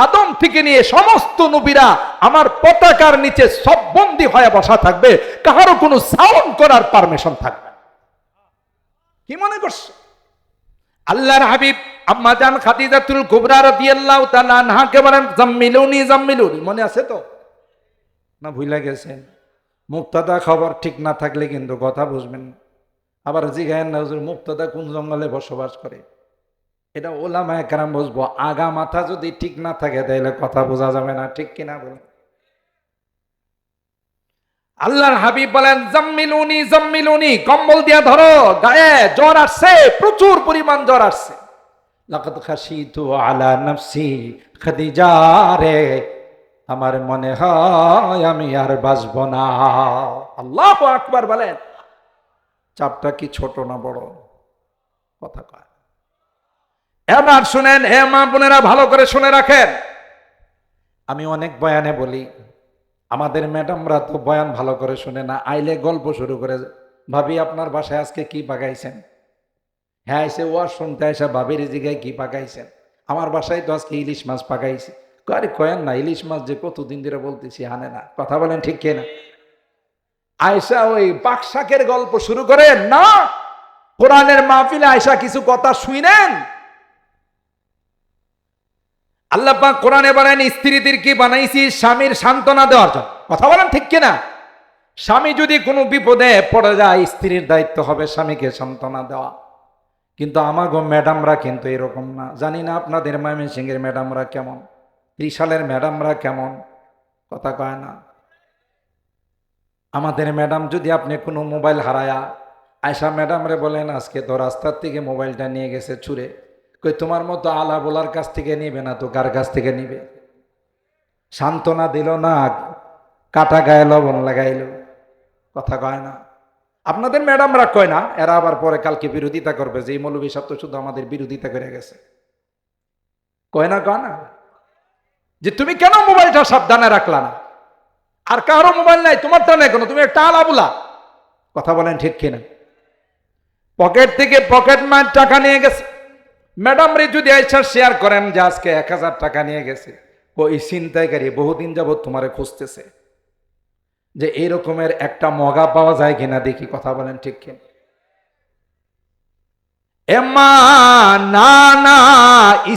আদম থেকে নিয়ে সমস্ত নবীরা আমার পতাকার নিচে সব বন্দী হয়ে বসা থাকবে কারো কোনো সাউন্ড করার পারমিশন থাকবে না কি মনে করছো আল্লাহর হাবিব আম্মা জান খাদিজাতুল কুবরা রাদিয়াল্লাহু তাআলা আনহাকে বলেন জাম্মিলুনি জাম্মিলুনি মনে আছে তো না ভুলে গেছেন মুক্তাদা খবর ঠিক না থাকলে কিন্তু কথা বুঝবেন না আবার জিজ্ঞাসা না হুজুর মুক্তাদা কোন জঙ্গলে বসবাস করে এটা ওলামায়ে কেরাম বুঝবো আগা মাথা যদি ঠিক না থাকে তাহলে কথা বোঝা যাবে না ঠিক কিনা বলেন আল্লাহর হাবিব বলেন জাম্মিলুনি জাম্মিলুনি কম্বল দিয়া ধরো গায়ে জ্বর আসছে প্রচুর পরিমাণ জ্বর আসছে লাকাদ খাশিতু আলা নাফসি খাদিজা রে আমার মনে হয় আমি আর বাঁচবো না আল্লাহু আকবার বলেন চাপটা কি ছোট না বড় কথা কয় এবার শুনেন হে মা বোনেরা ভালো করে শুনে রাখেন আমি অনেক বয়ানে বলি আমাদের ম্যাডামরা তো বয়ান ভালো করে শুনে না আইলে গল্প শুরু করে ভাবি আপনার বাসায় আজকে কি পাকাইছেন হ্যাঁ এসে ওয়াজ শুনতে এসে ভাবির জিগায় কি পাকাইছেন আমার বাসায় তো আজকে ইলিশ মাছ পাকাইছে আরে কয়েন না ইলিশ মাছ যে কতদিন ধরে বলতেছি আনে না কথা বলেন ঠিক কিনা আয়সা ওই পাকশাকের গল্প শুরু করেন না কোরআনের মাহফিলে আয়সা কিছু কথা শুনেন আল্লাহ পাক কোরআনে বলেন স্ত্রীদের কি বানাইছি স্বামীর সান্ত্বনা দেওয়ার জন্য কথা বলেন ঠিক কিনা স্বামী যদি কোনো বিপদে পড়ে যায় স্ত্রীর দায়িত্ব হবে স্বামীকে সান্ত্বনা দেওয়া কিন্তু আমাগো ম্যাডামরা কিন্তু এরকম না জানি না আপনাদের ময়মনসিংহের ম্যাডামরা কেমন ত্রিশালের ম্যাডামরা কেমন কথা কয় না আমাদের ম্যাডাম যদি আপনি কোনো মোবাইল হারায়া আয়সা ম্যাডামরে বলেন আজকে তো রাস্তার থেকে মোবাইলটা নিয়ে গেছে ছুঁড়ে কই তোমার মতো আলা বোলার কাছ থেকে নিবে না তো কার কাছ থেকে নিবে সান্ত্বনা দিল না কাটা গায়ে লবণ লাগাইল কথা কয় না আপনাদের ম্যাডামরা কয় না এরা আবার পরে কালকে বিরোধিতা করবে যে এই মৌলবী সাহেব তো শুধু আমাদের বিরোধিতা করে গেছে কয় না যে তুমি কেন মোবাইলটা সাবধানে রাখলা না আর কারো মোবাইল নাই তোমারটা নাই কেন তুমি একটা আলাবুলা কথা বলেন ঠিক কিনা পকেট থেকে পকেট মার টাকা নিয়ে গেছে ম্যাডাম রে যদি আইসা শেয়ার করেন যে আজকে 1000 টাকা নিয়ে গেছে ওই ছিনতাইকারী বহুদিন যাবত তোমারে খুঁজতেছে যে এই রকমের একটা মগা পাওয়া যায় কিনা দেখি কথা বলেন ঠিক কিনা এমা না না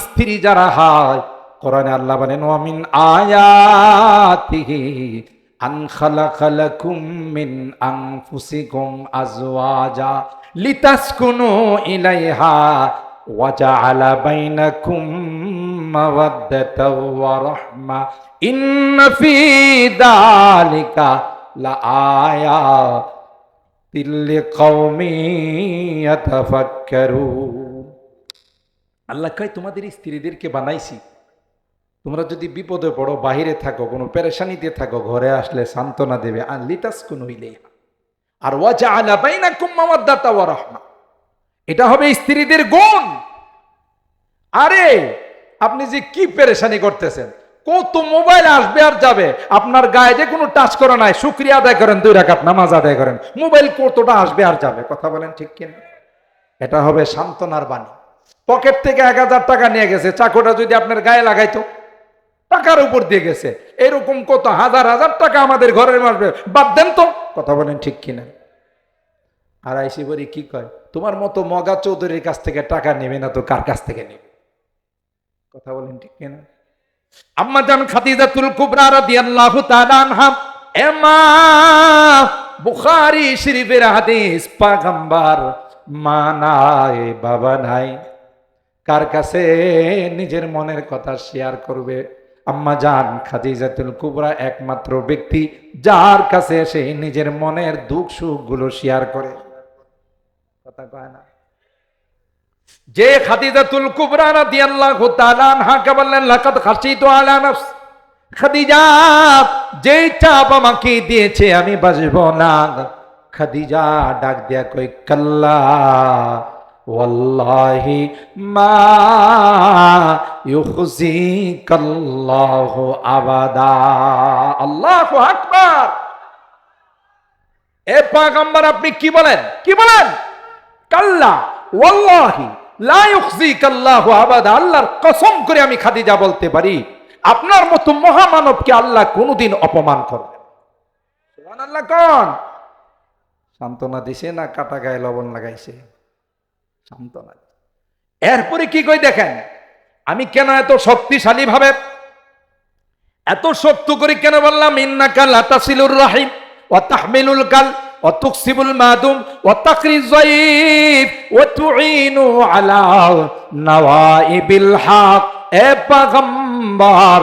স্ত্রী যারা হয় কোরআনে আল্লাহ বলেন ওয়ামিন আয়াতিহি আন খালাকা লাকুম মিন আনফুসিকুম আজওয়াজা লিতাসকুনু ইলাইহা ওয়া জাআলা বাইনাকুম মাওয়াদ্দাতাও ওয়া রাহমা ইন্না ফি যালিকা লাআয়াতিল লিকাওমিন ইয়াতাফাক্কারুন আল্লাহ কয় তোমাদের স্ত্রীদেরকে বানাইছি তোমরা যদি বিপদে পড়ো বাহিরে থাকো কোনো পেরেশানিতে থাকো ঘরে আসলে সান্ত্বনা দেবে আর লিতাসকুনু ইলাইহা আর ওয়া জাআলা বাইনাকুম মাওয়াদ্দাতা ওয়া রাহমা এটা হবে স্ত্রীদের গুণ আরে আপনি যে কি পেরেশানি করতেছেন কত মোবাইল আসবে আর যাবে আপনার গায়ে যে কোনো টাচ করা নাই শুকরিয়া আদায় করেন 2 রাকাত নামাজ আদায় করেন মোবাইল কতটা আসবে আর যাবে কথা বলেন ঠিক কিনা এটা হবে সান্ত্বনার বাণী পকেট থেকে 1000 টাকা নিয়ে গেছে চাকুটা যদি আপনার গায়ে লাগাইতো টাকার উপর দিয়ে গেছে এরকম কত হাজার হাজার টাকা আমাদের ঘরের আসবে বাদ দেন তো কথা বলেন ঠিক কিনা আর আইসি বলি কি কয় তোমার মতো মগা চৌধুরীর কাছ থেকে টাকা নেবে না তো কার কাছ থেকে নেবে কথা বলেন ঠিক কিনা আম্মা জান খাদিজাতুল কুবরা রাদিয়াল্লাহু তাআলা আনহা এমা বুখারী শরীফের হাদিস পয়গম্বর মা নাই বাবা নাই কার কাছে নিজের মনের কথা শেয়ার করবে আম্মা জান খাদিজাতুল কুবরা একমাত্র ব্যক্তি যার কাছে সে নিজের মনের দুঃখ সুখ গুলো শেয়ার করে কথা কয় না যে খাদিজাতুল কুবরা রাদিয়াল্লাহু তাআলা আনহাকে বললেন লাকাদ খাশিতু আলা নাফস, খাদিজা যেই চাপ আমাকে দিয়েছে আমি বাজবো না। খাদিজা ডাক দিয়া কই কাল্লা ওয়াল্লাহি মা ইউখজিকাল্লাহু আবাদা। আল্লাহু আকবার। এ পয়গম্বর আপনি কি বলেন, কি বলেন? কাল্লা ওয়াল্লাহি লা ইউখজিকাল্লাহু আবাদা, আল্লাহর কসম করে আমি খাদিজা বলতে পারি আপনার মতো মহামানবকে আল্লাহ কোনদিন অপমান করবেন। সুবহানাল্লাহ। কোন সান্ত্বনা দিছে না কাটা গায়ে লবণ লাগাইছে? সান্ত্বনা। এরপরে কি কই দেখেন, আমি কেন এত শক্তিশালী ভাবে এত শক্ত করে কেন বললাম ইন্নাকা লাতাসিলুর রাহিম ওয়া তাহমিলুল কাল ওয়া তুকসিবুল মাদুম ওয়া তাকরিজ যায়িফ ওয়া তুঈনু আলা নওয়াইবিল হক। এ পয়গম্বর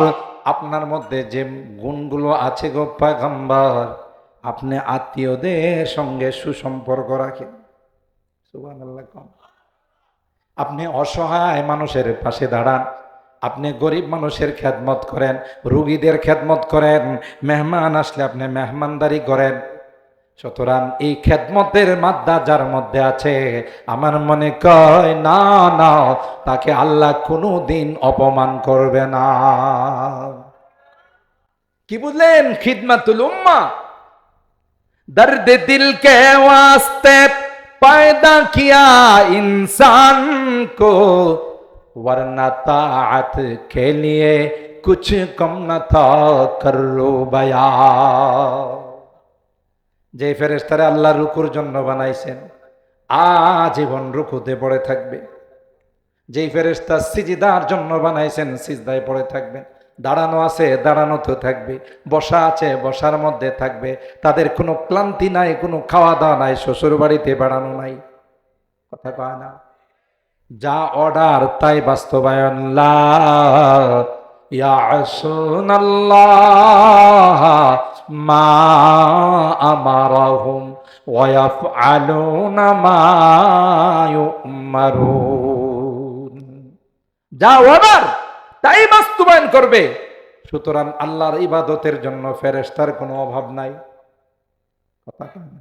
আপনার মধ্যে যে গুণগুলো আছে গো পয়গম্বর, আপনি আত্মীয়দের সঙ্গে সুসম্পর্ক রাখেন। সুবহানাল্লাহ। আপনি অসহায় মানুষের পাশে দাঁড়ান, আপনি গরিব মানুষের খেদমত করেন, রোগীদের খেদমত করেন, মেহমান আসলে আপনি মেহমানদারি করেন। সুতরাং এই খেদমতের মাদ্দা যার মধ্যে আছে, আমার মনে কয় না না তাকে আল্লাহ কোনো দিন অপমান করবে না। কি বুঝলেন? খিদমাতুল উম্মাহ, দর্দ দিল কে ওয়াস্তে पैदा किया इंसान को, वरना ताअत के लिए कुछ कम न था करो बया। যে ফেরেশতারা আল্লাহ রুকুর জন্য বানাইছেন আজীবন রুকুতে পড়ে থাকবে, যেই ফেরেশতা সিজদার জন্য বানাইছেন সিজদায় পড়ে থাকবে, দাঁড়ানো আছে দাঁড়ানোতে থাকবে, বসা আছে বসার মধ্যে থাকবে। তাদের কোনো ক্লান্তি নাই, কোনো খাওয়া দাওয়া নাই, শ্বশুর বাড়িতে বেড়ানো নাই। কথা কয় না? যা অর্ডার তাই বাস্তবায়ন। লা ইয়াসুনাল্লাহ মা আমারাহুম ওয়া ইয়াফআলুনা মা ইউমারুন। যা অর্ডার তাই বাস্তবায়ন করবে। সুতরাং আল্লাহর ইবাদতের জন্য ফেরেশতার কোনো অভাব নাই। কথা কয় না?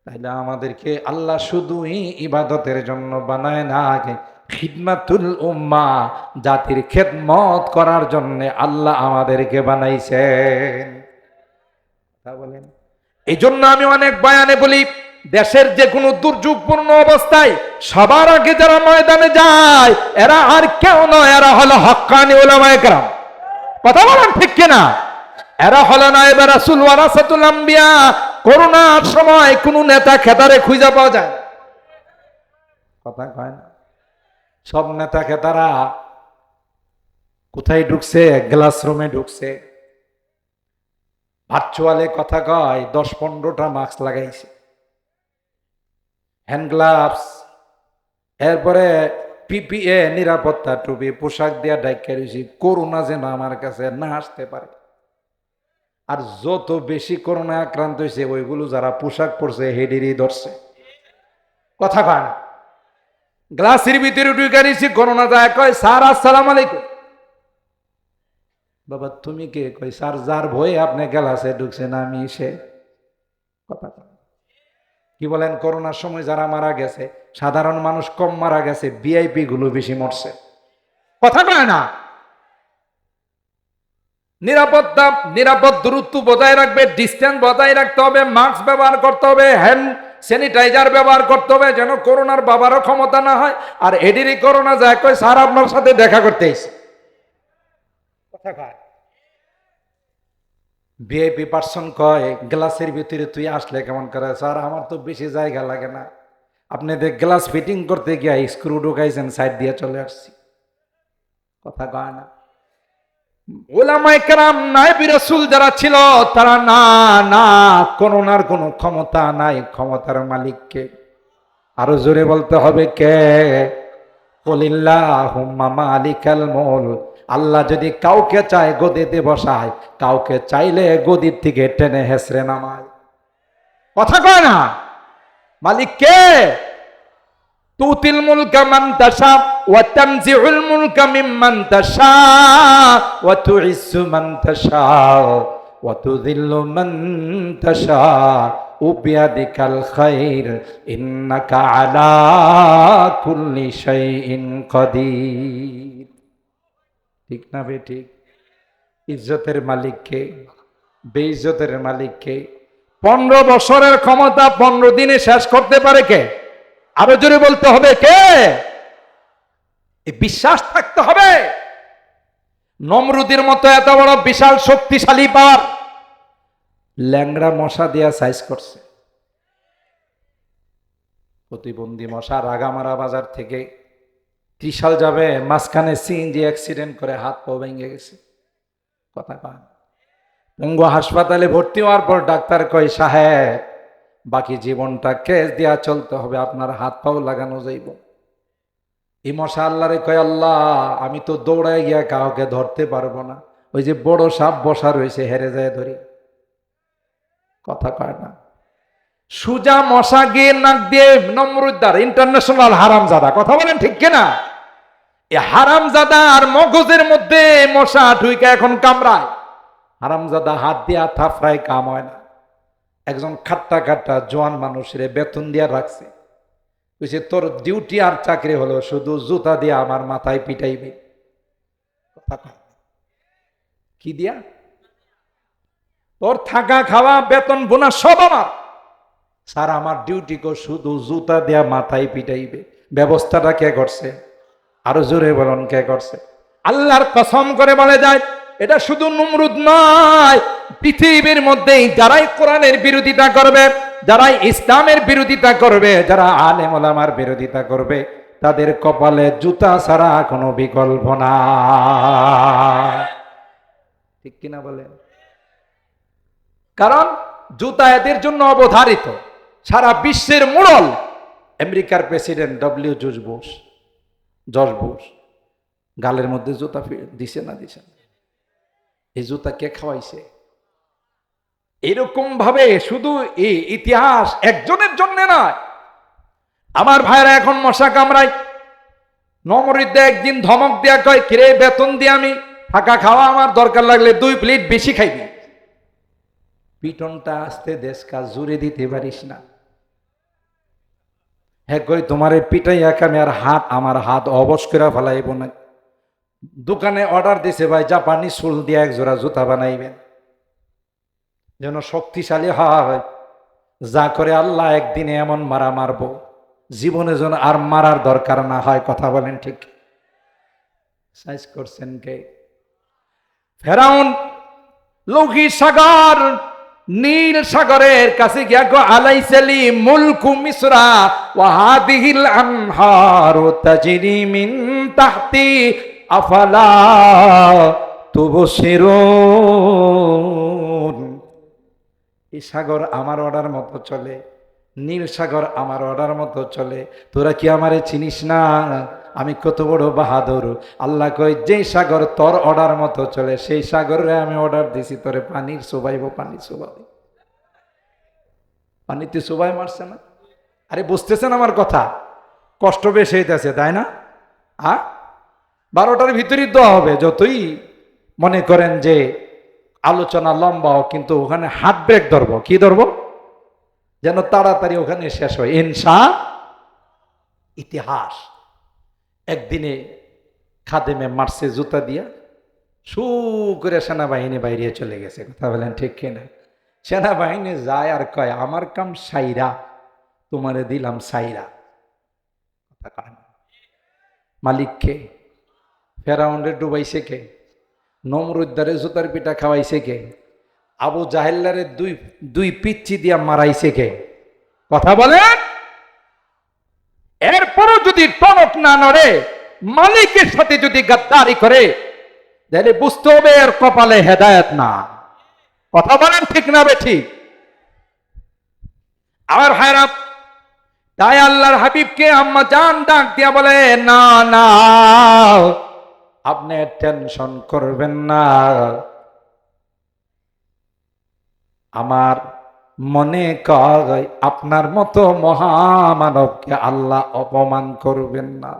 তাইলে আমাদেরকে আল্লাহ শুধুই ইবাদতের জন্য বানায় না, খিদমাতুল উম্মাহ জাতির খেদমত করার জন্য আল্লাহ আমাদেরকে বানাইছেন। বলেন। এই জন্য আমি অনেক বয়ানে বলি, দেশের যে কোনো দুর্যোগপূর্ণ অবস্থায় সবার আগে যারা ময়দানে যায় এরা আর কেউ নয়, এরা হলো হক্কানি উলামায়ে কেরাম। কথা বলেন ঠিক কিনা? এরা হলো নায়েবে রাসূল ওয়ারাসাতুল আম্বিয়া। করোনার সময় কোন নেতা খেতারে খুঁজে পাওয়া যায়? কথা কয় না? সব নেতা খেতারা কোথায় ঢুকছে? গ্লাস রুমে ঢুকছে, ভার্চুয়ালে কথা কয়, 10-15টা মাস্ক লাগাইছে, হ্যান্ড গ্লাভস, এরপরে পিপিএ নিরাপত্তা টুপি, পোশাক দিয়া ডাইকা রয়েছি করোনা যেন আমার কাছে না আসতে পারে। আর যত বেশি করোনা আক্রান্ত হয়েছে ওইগুলো যারা পোশাক পরছে হেডেরই ধরছে। কথা কয় না? গ্লাসের ভিতরে ঢুকে রয়েছি, করোনা যায় কয় স্যার আসসালামু আলাইকুম। বাবা তুমি কে? কই স্যার যার ভয়ে আপনি গ্লাসে ঢুকছেন আমি সে। কথা কয়। কি বলেন? করোনার সময় যারা মারা গেছে সাধারণ মানুষ কম মারা গেছে, ভিআইপি গুলো বেশি মরছে। কথা কয় না? নিরাপদ দূরত্ব বজায় রাখবে, ডিস্টেন্স বজায় রাখতে হবে, মাস্ক ব্যবহার করতে হবে, হ্যান্ড স্যানিটাইজার ব্যবহার করতে হবে, যেন করোনার বাবারও ক্ষমতা না হয়। আর এডিরই করোনা যায় কয় স্যার আপনার সাথে দেখা করতে এসেছি। কথা কয়। ভিআইপি পার্সন কয় গ্লাসের ভিতরে তুই আসলে কেমন করে? স্যার আমার তো বেশি জায়গা লাগে না, আপনাদের গ্লাস ফিটিং করতে গিয়ে স্ক্রু ঢুকাইছেন, সাইড দিয়ে চলে আসছি। কথা কয় না? উলামায়ে কেরাম নায়েবে রাসূল যারা ছিল তারা না না করোনার কোনো ক্ষমতা নাই, ক্ষমতার মালিক কে? আরো জোরে বলতে হবে কে? কুলিল্লাহুম্মা মালিকাল মুলক। আল্লাহ যদি কাউকে চায় গদিতে বসায়, কাউকে চাইলে গদির থেকে টেনে হেসড়ে নামায়। কথা কয় না? মালিক কে? তুতিল মুলকা মান তাশা ওয়া তানজিউল মুলকা মিম্মান তাশা ওয়া তুইজ্জু মান তাশা ওয়া তুযিল্লু মান তাশা বিয়াদিকাল খায়র ইন্নাকা আলা কুল্লি শাইইন কাদির। ঠিক না বেঠিক? ইজ্জতের মালিক কে? বেইজ্জতের মালিক কে? 15 বছরের ক্ষমতা 15 দিনে শেষ করতে পারে কে? আরো জোরে বলতে হবে কে? এই বিশ্বাস থাকতে হবে। নমরুদের মতো এত বড় বিশাল শক্তিশালী পাওয়ার ল্যাংড়া মশা দিয়া সাইজ করছে। প্রতিবন্ধী মশা রাগামারা বাজার থেকে ত্রিশাল যাবে, মাঝখানে সিএনজি অ্যাক্সিডেন্ট করে হাত পা ভেঙে গেছে। কথা পান। পঙ্গু হাসপাতালে ভর্তি হওয়ার পর ডাক্তার কয়, সাহেব বাকি জীবনটা কেস দিয়া চলতে হবে, আপনার হাত পাও লাগানো যাইব। এই মশা আল্লাহরে কয়, আল্লাহ আমি তো দৌড়ায় গিয়া কাউকে ধরতে পারবো না, ওই যে বড় সাপ বসা রয়েছে হেরে যায় ধরি। কথা কয় না। সুজা মশা গিয়ে নাক দিয়ে নমরুদ্দার ইন্টারন্যাশনাল হারামজাদা। কথা বলেন ঠিক কিনা? এই হারামজাদা আর মগজের মধ্যে মশা ঢুইকা এখন কামড়ায়। হারামজাদা হাত দিয়া থাফরায় কাম হয় না। একজন খাট্টা খাট্টা জোয়ান মানুষের বেতন দিয়া রাখছে, বুঝছে তোর ডিউটি আর চাকরি হলো শুধু জুতা দিয়া আমার মাথায় পিটাইবে। কি দিয়া? তোর থাকা খাওয়া বেতন বোনা সব আমার, স্যার আমার ডিউটি কো শুধু জুতা দিয়া মাথায় পিটাইবে। ব্যবস্থাটা কে করছে? আরো জোরে বলুন কে করছে? আল্লাহর কসম করে বলে যায়, এটা শুধু নমরুদ নয়, পৃথিবীর মধ্যেই যারাই কোরআনের বিরোধিতা করবে, যারাই ইসলামের বিরোধিতা করবে, যারা আলেম ওলামার বিরোধিতা করবে, তাদের কপালে জুতা ছাড়া কোনো বিকল্প না। ঠিক কিনা বলেন? কারণ জুতা এদের জন্য অবধারিত। সারা বিশ্বের মোড়ল আমেরিকার প্রেসিডেন্ট জর্জ বুশ গালের মধ্যে জুতা দিছে না দিছে? এই জুতা কে খাওয়াইছে? এরকম ভাবে শুধু এই ইতিহাস একজনের জন্য নয়। আমার ভাইরা এখন মশা কামড়ায়, নমরুদ্দে একদিন ধমক দেয়া কয়, কিরে বেতন দিয়ে আমি থাকা খাওয়া আমার দরকার লাগলে 2 প্লেট বেশি খাইবি। পিটনটা আসতে দেশ কাজ জুড়ে দিতে পারিস না। হ্যাঁ কই তোমার পিটাই আমি আর আমার হাত অবশ করে ফেলাইব না। দোকানে অর্ডার দিছে ভাই জাপানি সুল দিয়ে 1 জোড়া জুতা বানাইবেন যেন শক্তিশালী হয়। যা করে আল্লাহ একদিনে এমন মারা মারবো জীবনে যেন আর মারার দরকার না হয়। কথা বলেন ঠিক? সাইজ করছেন কে? ফেরাউন লৌহি সাগর নীল সাগরের কাছে গিয়া গো, আলাইসালি মুলকু মিসরা ওয়া হাদিহিল আনহারু তাজরি মিন তাহতি আফালা তুবসিরুন। এই সাগর আমার অর্ডার মতো চলে, নীল সাগর আমার অর্ডার মতো চলে, তোরা কি আমারে চিনিস না? আমি কত বড় বাহাদুর। আল্লাহ কই, যে সাগর তোর অর্ডার মতো চলে সেই সাগরে আমি অর্ডার দিছি তোরে পানির চুবাইব, পানি চুবাবে। পানিতে চুবাই মারছে না? আরে বুঝতেছেন আমার কথা? কষ্ট বেশ হইতেছে তাই না? 12টার ভিতরেই দেওয়া হবে। যতই মনে করেন যে আলোচনা লম্বাও, কিন্তু ওখানে হাত ব্রেক ধরবো। কি ধরবো? যেন তাড়াতাড়ি ওখানে শেষ হয় ইনশা। ইতিহাস একদিনে খাদেমে মারছে জুতা দিয়া, সু করে সেনাবাহিনী বাইরে চলে গেছে। কথা বলেন ঠিক কিনা? সেনাবাহিনী যায় আর কয়, আমার কাম সাইরা, তোমারে দিলাম সাইরা। কথা কয় না। মালিক কে? ফেরাউন্ডে ডুবাইছে কে? নমরুদ্দারে জুতার পিঠা খাওয়াইছে কে? আবু জাহেল্লারে দুই পিচ্ছি দিয়া মারাইছে কে? কথা বলেন। এরপরও যদি টনক না নড়ে, মালিকের সাথে যদি গাদ্দারি করে, তাহলে বুঝতে হবে এর কপালে হেদায়েত না। কথা বলেন ঠিক না বেঠিক? আমার ভাইরা, তাই আল্লাহর হাবিবকে আম্মা জান ডাক দিয়া বলে, না না আপনি টেনশন করবেন না, আমার মনে কয় আপনার মতো মহামানবকে আল্লাহ অপমান করবেন না।